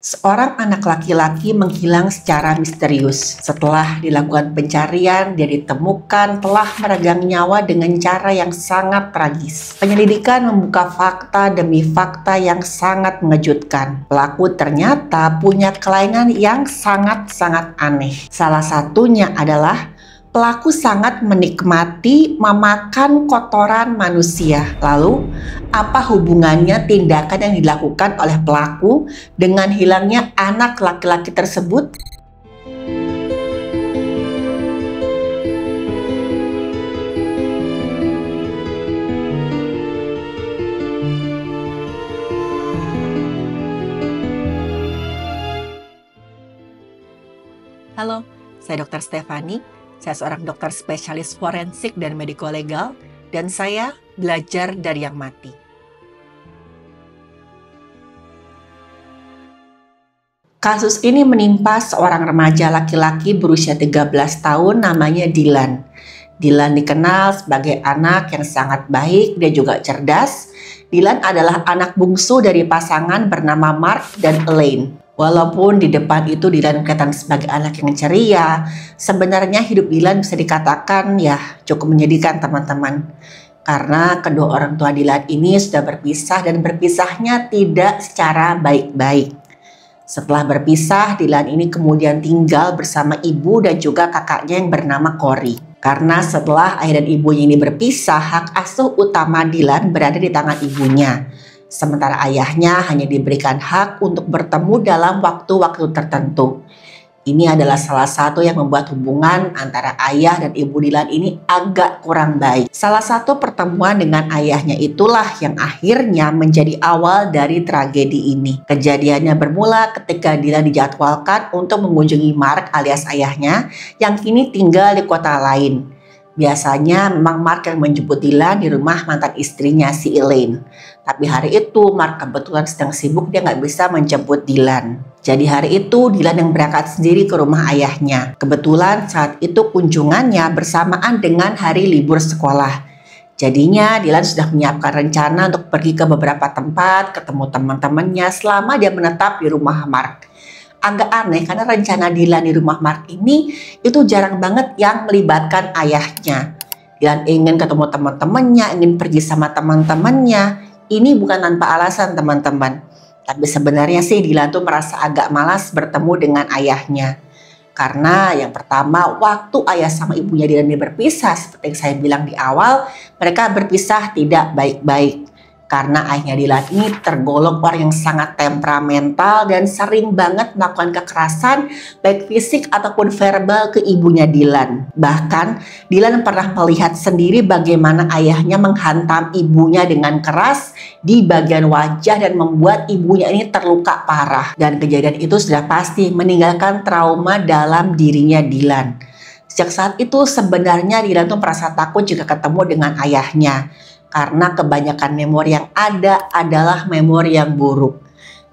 Seorang anak laki-laki menghilang secara misterius. Setelah dilakukan pencarian, dia ditemukan telah meregang nyawa dengan cara yang sangat tragis. Penyelidikan membuka fakta demi fakta yang sangat mengejutkan. Pelaku ternyata punya kelainan yang sangat-sangat aneh. Salah satunya adalah pelaku sangat menikmati memakan kotoran manusia. Lalu, apa hubungannya tindakan yang dilakukan oleh pelaku dengan hilangnya anak laki-laki tersebut? Halo, saya Dr. Stefani. Saya seorang dokter spesialis forensik dan mediko-legal, dan saya belajar dari yang mati. Kasus ini menimpa seorang remaja laki-laki berusia 13 tahun namanya Dylan. Dylan dikenal sebagai anak yang sangat baik dan juga cerdas. Dylan adalah anak bungsu dari pasangan bernama Mark dan Elaine. Walaupun di depan itu Dylan kelihatan sebagai anak yang ceria, sebenarnya hidup Dylan bisa dikatakan ya cukup menyedihkan teman-teman. Karena kedua orang tua Dylan ini sudah berpisah dan berpisahnya tidak secara baik-baik. Setelah berpisah, Dylan ini kemudian tinggal bersama ibu dan juga kakaknya yang bernama Cory. Karena setelah ayah dan ibunya ini berpisah, hak asuh utama Dylan berada di tangan ibunya. Sementara ayahnya hanya diberikan hak untuk bertemu dalam waktu-waktu tertentu. Ini adalah salah satu yang membuat hubungan antara ayah dan ibu Dylan ini agak kurang baik. Salah satu pertemuan dengan ayahnya itulah yang akhirnya menjadi awal dari tragedi ini. Kejadiannya bermula ketika Dylan dijadwalkan untuk mengunjungi Mark alias ayahnya yang kini tinggal di kota lain. Biasanya memang Mark yang menjemput Dylan di rumah mantan istrinya si Elaine. Tapi hari itu Mark kebetulan sedang sibuk, dia nggak bisa menjemput Dylan. Jadi hari itu Dylan yang berangkat sendiri ke rumah ayahnya. Kebetulan saat itu kunjungannya bersamaan dengan hari libur sekolah. Jadinya Dylan sudah menyiapkan rencana untuk pergi ke beberapa tempat, ketemu teman-temannya selama dia menetap di rumah Mark. Agak aneh karena rencana Dylan di rumah Mark ini itu jarang banget yang melibatkan ayahnya. Dylan ingin ketemu teman-temannya, ingin pergi sama teman-temannya. Ini bukan tanpa alasan teman-teman. Tapi sebenarnya sih Dylan tuh merasa agak malas bertemu dengan ayahnya. Karena yang pertama, waktu ayah sama ibunya Dylan ini berpisah, seperti yang saya bilang di awal, mereka berpisah tidak baik-baik. Karena ayahnya Dylan ini tergolong orang yang sangat temperamental dan sering banget melakukan kekerasan baik fisik ataupun verbal ke ibunya Dylan. Bahkan Dylan pernah melihat sendiri bagaimana ayahnya menghantam ibunya dengan keras di bagian wajah dan membuat ibunya ini terluka parah. Dan kejadian itu sudah pasti meninggalkan trauma dalam dirinya Dylan. Sejak saat itu sebenarnya Dylan tuh merasa takut jika ketemu dengan ayahnya. Karena kebanyakan memori yang ada adalah memori yang buruk.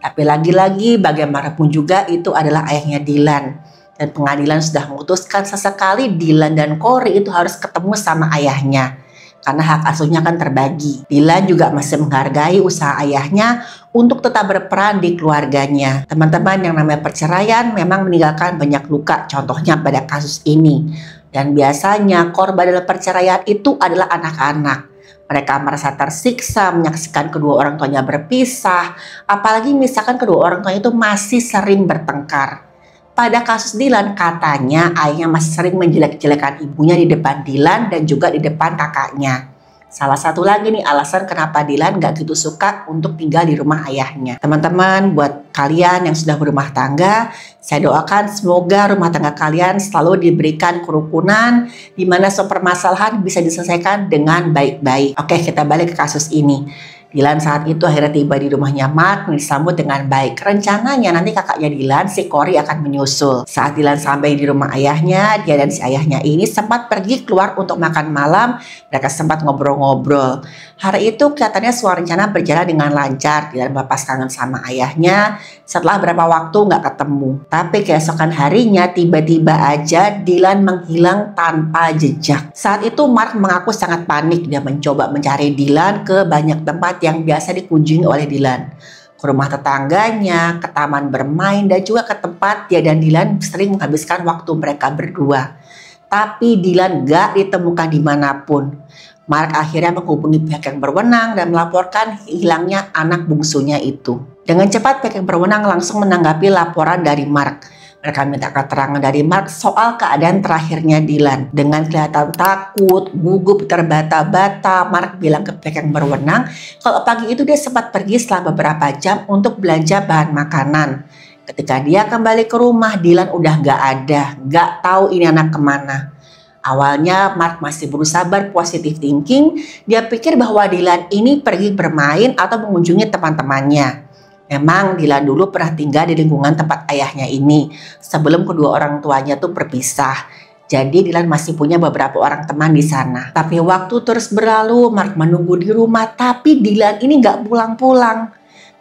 Tapi lagi-lagi bagaimanapun juga itu adalah ayahnya Dylan. Dan pengadilan sudah memutuskan sesekali Dylan dan Cory itu harus ketemu sama ayahnya. Karena hak asuhnya kan terbagi. Dylan juga masih menghargai usaha ayahnya untuk tetap berperan di keluarganya. Teman-teman, yang namanya perceraian memang meninggalkan banyak luka, contohnya pada kasus ini. Dan biasanya korban dalam perceraian itu adalah anak-anak. Mereka merasa tersiksa menyaksikan kedua orang tuanya berpisah, apalagi misalkan kedua orang tuanya itu masih sering bertengkar. Pada kasus Dylan, katanya ayahnya masih sering menjelek-jelekan ibunya di depan Dylan dan juga di depan kakaknya. Salah satu lagi nih alasan kenapa Dylan gak gitu suka untuk tinggal di rumah ayahnya. Teman-teman, buat kalian yang sudah berumah tangga, saya doakan semoga rumah tangga kalian selalu diberikan kerukunan, di mana semua permasalahan bisa diselesaikan dengan baik-baik. Oke, kita balik ke kasus ini. Dylan saat itu akhirnya tiba di rumahnya Mark, disambut dengan baik. Rencananya nanti kakaknya Dylan, si Cory, akan menyusul. Saat Dylan sampai di rumah ayahnya, dia dan si ayahnya ini sempat pergi keluar untuk makan malam. Mereka sempat ngobrol-ngobrol. Hari itu kelihatannya semua rencana berjalan dengan lancar. Dylan melepas kangen sama ayahnya setelah berapa waktu nggak ketemu. Tapi keesokan harinya tiba-tiba aja Dylan menghilang tanpa jejak. Saat itu Mark mengaku sangat panik. Dia mencoba mencari Dylan ke banyak tempat yang biasa dikunjungi oleh Dylan. ke rumah tetangganya, ke taman bermain, dan juga ke tempat dia dan Dylan sering menghabiskan waktu mereka berdua. Tapi Dylan gak ditemukan dimanapun. Mark akhirnya menghubungi pihak yang berwenang dan melaporkan hilangnya anak bungsunya itu. Dengan cepat pihak yang berwenang langsung menanggapi laporan dari Mark. Mereka minta keterangan dari Mark soal keadaan terakhirnya Dylan. Dengan kelihatan takut, gugup, terbata-bata, Mark bilang ke pihak yang berwenang kalau pagi itu dia sempat pergi setelah beberapa jam untuk belanja bahan makanan. Ketika dia kembali ke rumah, Dylan udah gak ada, gak tahu ini anak kemana. Awalnya Mark masih berusaha berpositif thinking, dia pikir bahwa Dylan ini pergi bermain atau mengunjungi teman-temannya. Memang Dylan dulu pernah tinggal di lingkungan tempat ayahnya ini sebelum kedua orang tuanya tuh berpisah. Jadi Dylan masih punya beberapa orang teman di sana. Tapi waktu terus berlalu, Mark menunggu di rumah tapi Dylan ini gak pulang-pulang.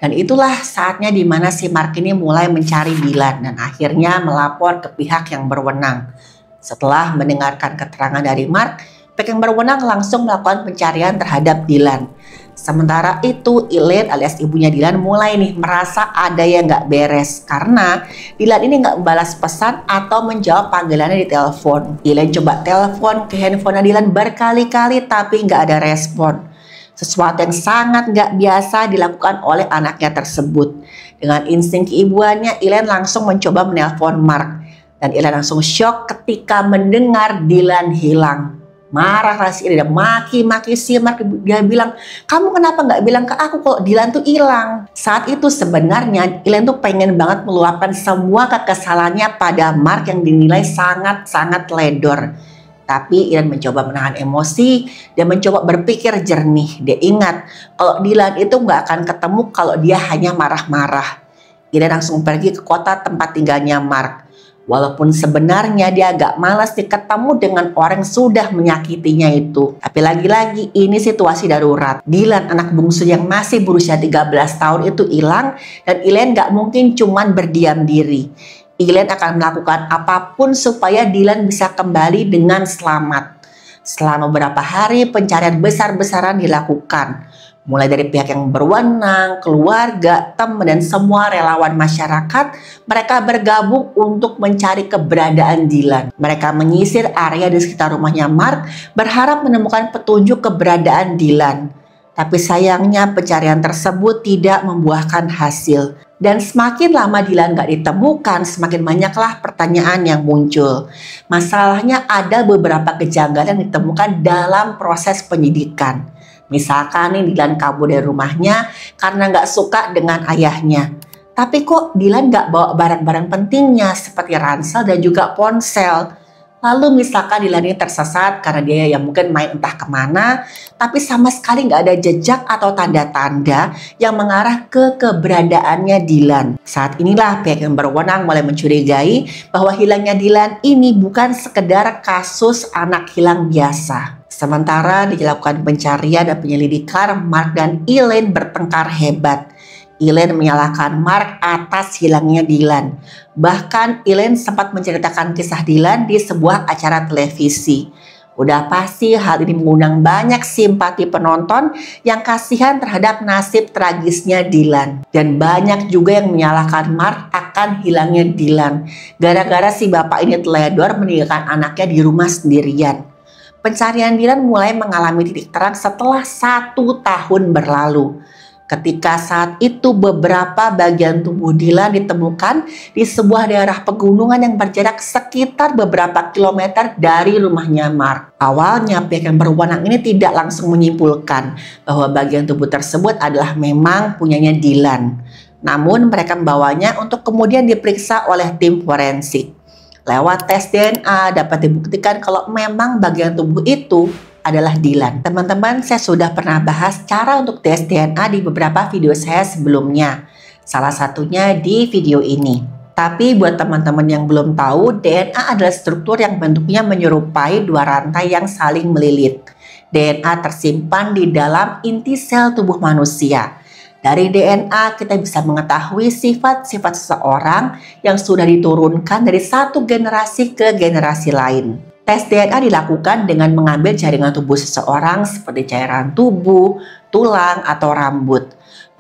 Dan itulah saatnya dimana si Mark ini mulai mencari Dylan dan akhirnya melapor ke pihak yang berwenang. Setelah mendengarkan keterangan dari Mark, pihak yang berwenang langsung melakukan pencarian terhadap Dylan. Sementara itu Elaine alias ibunya Dylan mulai nih merasa ada yang gak beres karena Dylan ini gak membalas pesan atau menjawab panggilannya di telepon. Elaine coba telepon ke handphone Dylan berkali-kali tapi gak ada respon. Sesuatu yang sangat gak biasa dilakukan oleh anaknya tersebut. Dengan insting keibuannya, Elaine langsung mencoba menelpon Mark. Dan Elaine langsung shock ketika mendengar Dylan hilang. Marah si Elaine, maki-maki si Mark. Dia bilang, kamu kenapa gak bilang ke aku kalau Dylan tuh hilang? Saat itu sebenarnya Elaine tuh pengen banget meluapkan semua kekesalannya pada Mark yang dinilai sangat-sangat ledor. Tapi Elaine mencoba menahan emosi dan mencoba berpikir jernih. Dia ingat kalau Dylan itu gak akan ketemu kalau dia hanya marah-marah. Elaine langsung pergi ke kota tempat tinggalnya Mark. Walaupun sebenarnya dia agak malas ketemu dengan orang yang sudah menyakitinya itu. Tapi lagi-lagi ini situasi darurat. Dylan anak bungsu yang masih berusia 13 tahun itu hilang dan Elaine gak mungkin cuman berdiam diri. Elaine akan melakukan apapun supaya Dylan bisa kembali dengan selamat. Selama beberapa hari pencarian besar-besaran dilakukan. Mulai dari pihak yang berwenang, keluarga, teman, dan semua relawan masyarakat, mereka bergabung untuk mencari keberadaan Dylan. Mereka menyisir area di sekitar rumahnya Mark, berharap menemukan petunjuk keberadaan Dylan. Tapi sayangnya pencarian tersebut tidak membuahkan hasil. Dan semakin lama Dylan gak ditemukan, semakin banyaklah pertanyaan yang muncul. Masalahnya ada beberapa kejanggalan yang ditemukan dalam proses penyidikan. Misalkan nih Dylan kabur dari rumahnya karena gak suka dengan ayahnya. Tapi kok Dylan gak bawa barang-barang pentingnya seperti ransel dan juga ponsel. Lalu misalkan Dylan ini tersesat karena dia ya mungkin main entah kemana. Tapi sama sekali gak ada jejak atau tanda-tanda yang mengarah ke keberadaannya Dylan. Saat inilah pihak yang berwenang mulai mencurigai bahwa hilangnya Dylan ini bukan sekedar kasus anak hilang biasa. Sementara dilakukan pencarian dan penyelidikan, Mark dan Elaine bertengkar hebat. Elaine menyalahkan Mark atas hilangnya Dylan. Bahkan Elaine sempat menceritakan kisah Dylan di sebuah acara televisi. Udah pasti hal ini mengundang banyak simpati penonton yang kasihan terhadap nasib tragisnya Dylan. Dan banyak juga yang menyalahkan Mark akan hilangnya Dylan. Gara-gara si bapak ini teledor meninggalkan anaknya di rumah sendirian. Pencarian Dylan mulai mengalami titik terang setelah 1 tahun berlalu. Ketika saat itu beberapa bagian tubuh Dylan ditemukan di sebuah daerah pegunungan yang berjarak sekitar beberapa kilometer dari rumahnya Mark. Awalnya pihak yang berwenang ini tidak langsung menyimpulkan bahwa bagian tubuh tersebut adalah memang punyanya Dylan. Namun mereka membawanya untuk kemudian diperiksa oleh tim forensik. Lewat tes DNA dapat dibuktikan kalau memang bagian tubuh itu adalah Dylan. Teman-teman, saya sudah pernah bahas cara untuk tes DNA di beberapa video saya sebelumnya. Salah satunya di video ini. Tapi buat teman-teman yang belum tahu, DNA adalah struktur yang bentuknya menyerupai 2 rantai yang saling melilit. DNA tersimpan di dalam inti sel tubuh manusia. Dari DNA kita bisa mengetahui sifat-sifat seseorang yang sudah diturunkan dari satu generasi ke generasi lain. Tes DNA dilakukan dengan mengambil jaringan tubuh seseorang seperti cairan tubuh, tulang, atau rambut.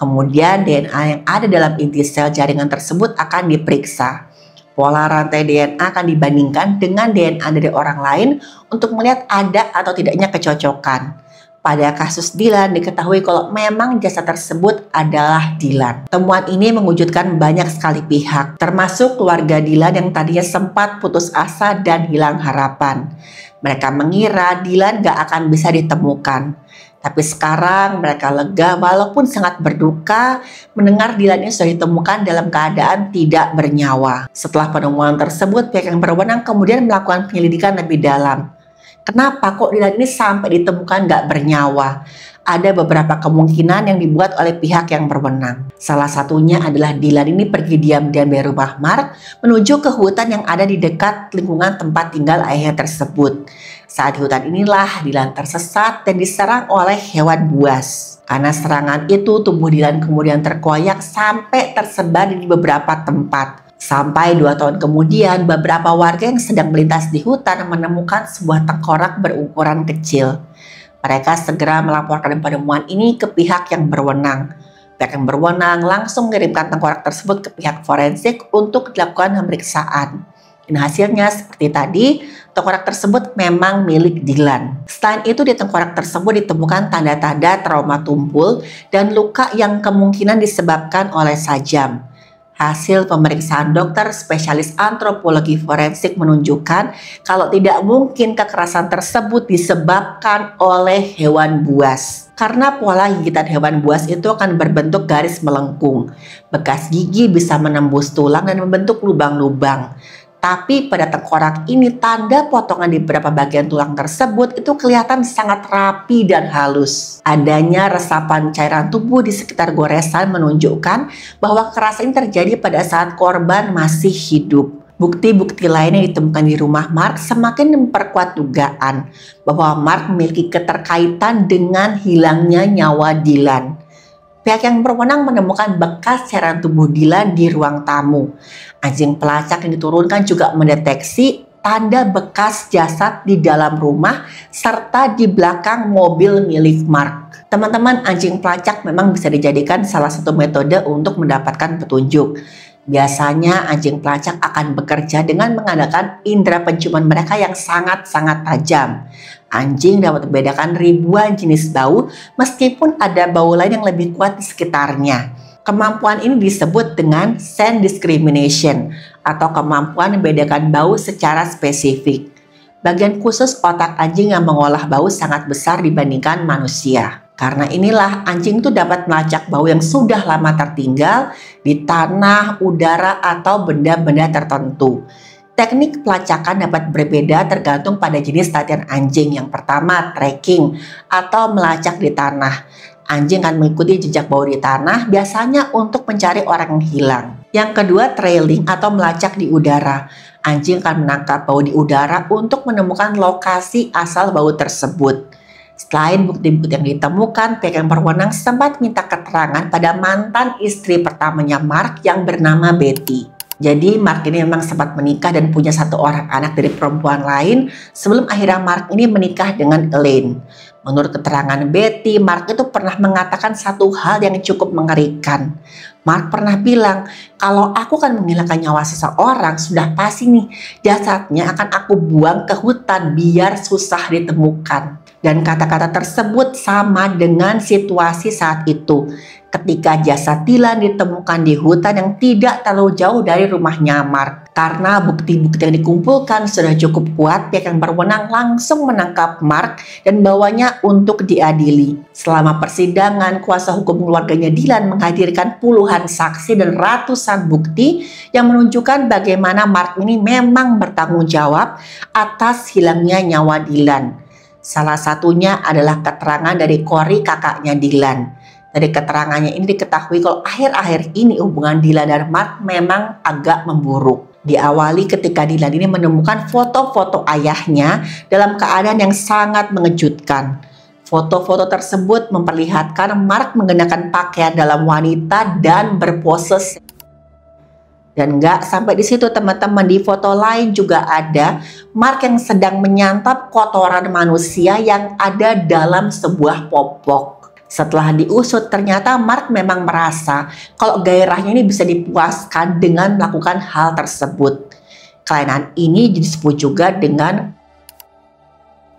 Kemudian DNA yang ada dalam inti sel jaringan tersebut akan diperiksa. Pola rantai DNA akan dibandingkan dengan DNA dari orang lain untuk melihat ada atau tidaknya kecocokan. Pada kasus Dilan diketahui kalau memang jasad tersebut adalah Dilan. Temuan ini mengejutkan banyak sekali pihak, termasuk keluarga Dilan yang tadinya sempat putus asa dan hilang harapan. Mereka mengira Dilan gak akan bisa ditemukan. Tapi sekarang mereka lega walaupun sangat berduka mendengar Dilan ini sudah ditemukan dalam keadaan tidak bernyawa. Setelah penemuan tersebut, pihak yang berwenang kemudian melakukan penyelidikan lebih dalam. Kenapa kok Dilan ini sampai ditemukan gak bernyawa? Ada beberapa kemungkinan yang dibuat oleh pihak yang berwenang. Salah satunya adalah Dilan ini pergi diam-diam dari rumah Mark menuju ke hutan yang ada di dekat lingkungan tempat tinggal ayahnya tersebut. Saat di hutan inilah Dilan tersesat dan diserang oleh hewan buas. Karena serangan itu tubuh Dilan kemudian terkoyak sampai tersebar di beberapa tempat. Sampai 2 tahun kemudian, beberapa warga yang sedang melintas di hutan menemukan sebuah tengkorak berukuran kecil. Mereka segera melaporkan penemuan ini ke pihak yang berwenang. Pihak yang berwenang langsung mengirimkan tengkorak tersebut ke pihak forensik untuk dilakukan pemeriksaan. Dan hasilnya seperti tadi, tengkorak tersebut memang milik Dilan. Selain itu di tengkorak tersebut ditemukan tanda-tanda trauma tumpul dan luka yang kemungkinan disebabkan oleh sajam. Hasil pemeriksaan dokter spesialis antropologi forensik menunjukkan kalau tidak mungkin kekerasan tersebut disebabkan oleh hewan buas. Karena pola gigitan hewan buas itu akan berbentuk garis melengkung. Bekas gigi bisa menembus tulang dan membentuk lubang-lubang. Tapi pada tengkorak ini tanda potongan di beberapa bagian tulang tersebut itu kelihatan sangat rapi dan halus. Adanya resapan cairan tubuh di sekitar goresan menunjukkan bahwa kekerasan ini terjadi pada saat korban masih hidup. Bukti-bukti lain yang ditemukan di rumah Mark semakin memperkuat dugaan bahwa Mark memiliki keterkaitan dengan hilangnya nyawa Dilan. Pihak yang berwenang menemukan bekas cairan tubuh Dilan di ruang tamu. Anjing pelacak yang diturunkan juga mendeteksi tanda bekas jasad di dalam rumah serta di belakang mobil milik Mark. Teman-teman, anjing pelacak memang bisa dijadikan salah satu metode untuk mendapatkan petunjuk. Biasanya anjing pelacak akan bekerja dengan mengandalkan indera penciuman mereka yang sangat-sangat tajam. Anjing dapat membedakan ribuan jenis bau meskipun ada bau lain yang lebih kuat di sekitarnya. Kemampuan ini disebut dengan scent discrimination atau kemampuan membedakan bau secara spesifik. Bagian khusus otak anjing yang mengolah bau sangat besar dibandingkan manusia. Karena inilah anjing itu dapat melacak bau yang sudah lama tertinggal di tanah, udara, atau benda-benda tertentu. Teknik pelacakan dapat berbeda tergantung pada jenis latihan anjing. Yang pertama, tracking atau melacak di tanah. Anjing akan mengikuti jejak bau di tanah biasanya untuk mencari orang yang hilang. Yang kedua, trailing atau melacak di udara. Anjing akan menangkap bau di udara untuk menemukan lokasi asal bau tersebut. Selain bukti-bukti yang ditemukan, pihak yang berwenang sempat minta keterangan pada mantan istri pertamanya Mark yang bernama Betty. Jadi Mark ini memang sempat menikah dan punya 1 orang anak dari perempuan lain sebelum akhirnya Mark ini menikah dengan Elaine. Menurut keterangan Betty, Mark itu pernah mengatakan satu hal yang cukup mengerikan. Mark pernah bilang, kalau aku akan menghilangkan nyawa seseorang, sudah pasti nih jasadnya akan aku buang ke hutan biar susah ditemukan. Dan kata-kata tersebut sama dengan situasi saat itu. Ketika jasad Dilan ditemukan di hutan yang tidak terlalu jauh dari rumahnya Mark. Karena bukti-bukti yang dikumpulkan sudah cukup kuat, pihak yang berwenang langsung menangkap Mark dan bawanya untuk diadili. Selama persidangan, kuasa hukum keluarganya Dilan menghadirkan puluhan saksi dan ratusan bukti yang menunjukkan bagaimana Mark ini memang bertanggung jawab atas hilangnya nyawa Dilan. Salah satunya adalah keterangan dari Corey, kakaknya Dilan. Dari keterangannya ini diketahui kalau akhir-akhir ini hubungan Dilan dan Mark memang agak memburuk. Diawali ketika Dilan ini menemukan foto-foto ayahnya dalam keadaan yang sangat mengejutkan. Foto-foto tersebut memperlihatkan Mark mengenakan pakaian dalam wanita dan berpose. Dan nggak sampai di situ teman-teman, di foto lain juga ada Mark yang sedang menyantap kotoran manusia yang ada dalam sebuah popok. Setelah diusut, ternyata Mark memang merasa kalau gairahnya ini bisa dipuaskan dengan melakukan hal tersebut. Kelainan ini disebut juga dengan,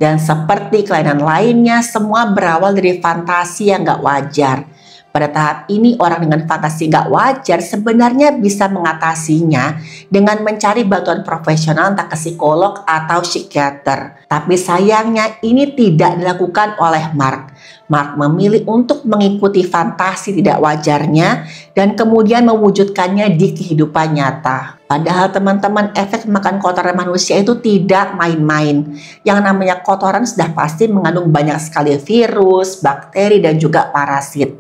dan seperti kelainan lainnya, semua berawal dari fantasi yang gak wajar. Pada tahap ini, orang dengan fantasi gak wajar sebenarnya bisa mengatasinya dengan mencari bantuan profesional, entah ke psikolog atau psikiater. Tapi sayangnya ini tidak dilakukan oleh Mark. Mark memilih untuk mengikuti fantasi tidak wajarnya dan kemudian mewujudkannya di kehidupan nyata. Padahal teman-teman, efek makan kotoran manusia itu tidak main-main. Yang namanya kotoran sudah pasti mengandung banyak sekali virus, bakteri, dan juga parasit.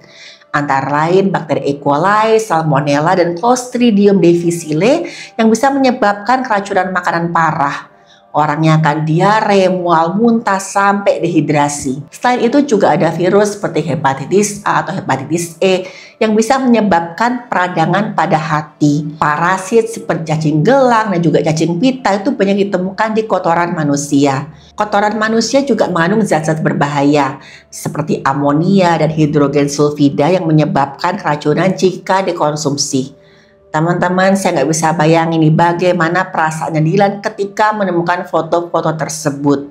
Antara lain bakteri E. coli, Salmonella, dan Clostridium difficile yang bisa menyebabkan keracunan makanan parah. Orangnya akan diare, mual, muntah, sampai dehidrasi. Selain itu juga ada virus seperti hepatitis A atau hepatitis E yang bisa menyebabkan peradangan pada hati. Parasit seperti cacing gelang dan juga cacing pita itu banyak ditemukan di kotoran manusia. Kotoran manusia juga mengandung zat-zat berbahaya seperti amonia dan hidrogen sulfida yang menyebabkan keracunan jika dikonsumsi. Teman-teman, saya nggak bisa bayangin nih bagaimana perasaannya Dylan ketika menemukan foto-foto tersebut.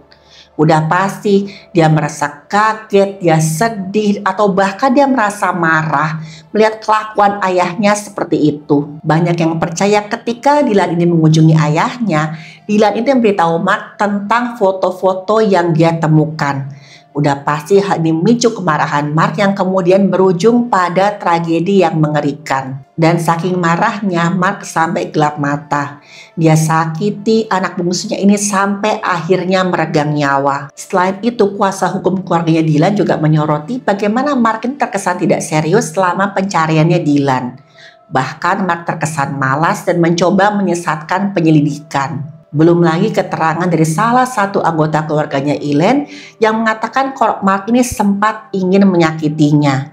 Udah pasti dia merasa kaget, dia sedih, atau bahkan dia merasa marah melihat kelakuan ayahnya seperti itu. Banyak yang percaya ketika Dylan ini mengunjungi ayahnya, Dylan itu memberitahu Mark tentang foto-foto yang dia temukan. Udah pasti hal ini memicu kemarahan Mark yang kemudian berujung pada tragedi yang mengerikan. Dan saking marahnya, Mark sampai gelap mata. Dia sakiti anak bungsunya ini sampai akhirnya meregang nyawa. Selain itu, kuasa hukum keluarganya Dylan juga menyoroti bagaimana Mark ini terkesan tidak serius selama pencariannya Dylan. Bahkan Mark terkesan malas dan mencoba menyesatkan penyelidikan. Belum lagi keterangan dari salah satu anggota keluarganya Elaine yang mengatakan kalau Mark ini sempat ingin menyakitinya.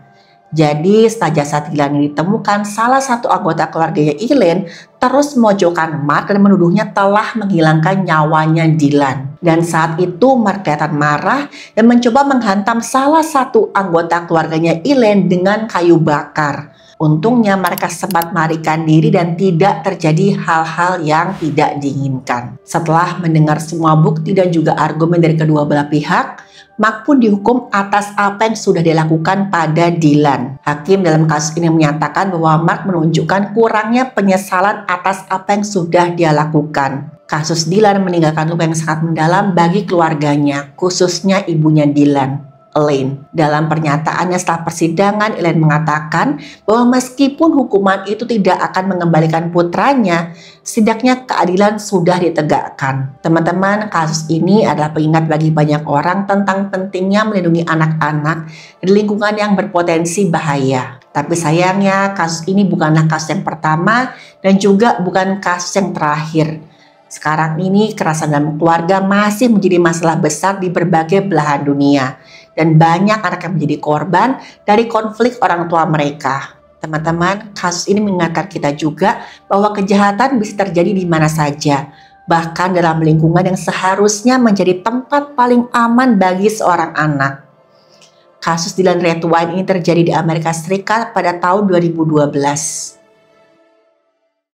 Jadi setelah jasad Dylan ini ditemukan, salah satu anggota keluarganya Elaine terus memojokkan Mark dan menuduhnya telah menghilangkan nyawanya Dylan. Dan saat itu Mark kelihatan marah dan mencoba menghantam salah satu anggota keluarganya Elaine dengan kayu bakar. Untungnya mereka sempat melarikan diri dan tidak terjadi hal-hal yang tidak diinginkan. Setelah mendengar semua bukti dan juga argumen dari kedua belah pihak, Mark pun dihukum atas apa yang sudah dilakukan pada Dylan. Hakim dalam kasus ini menyatakan bahwa Mark menunjukkan kurangnya penyesalan atas apa yang sudah dia lakukan. Kasus Dylan meninggalkan luka yang sangat mendalam bagi keluarganya, khususnya ibunya Dylan, Elaine. Dalam pernyataannya setelah persidangan, Elaine mengatakan bahwa meskipun hukuman itu tidak akan mengembalikan putranya, setidaknya keadilan sudah ditegakkan. Teman-teman, kasus ini adalah pengingat bagi banyak orang tentang pentingnya melindungi anak-anak di lingkungan yang berpotensi bahaya. Tapi sayangnya kasus ini bukanlah kasus yang pertama dan juga bukan kasus yang terakhir. Sekarang ini kekerasan dalam keluarga masih menjadi masalah besar di berbagai belahan dunia. Dan banyak anak yang menjadi korban dari konflik orang tua mereka. Teman-teman, kasus ini mengingatkan kita juga bahwa kejahatan bisa terjadi di mana saja. Bahkan dalam lingkungan yang seharusnya menjadi tempat paling aman bagi seorang anak. Kasus Dylan Redwine ini terjadi di Amerika Serikat pada tahun 2012.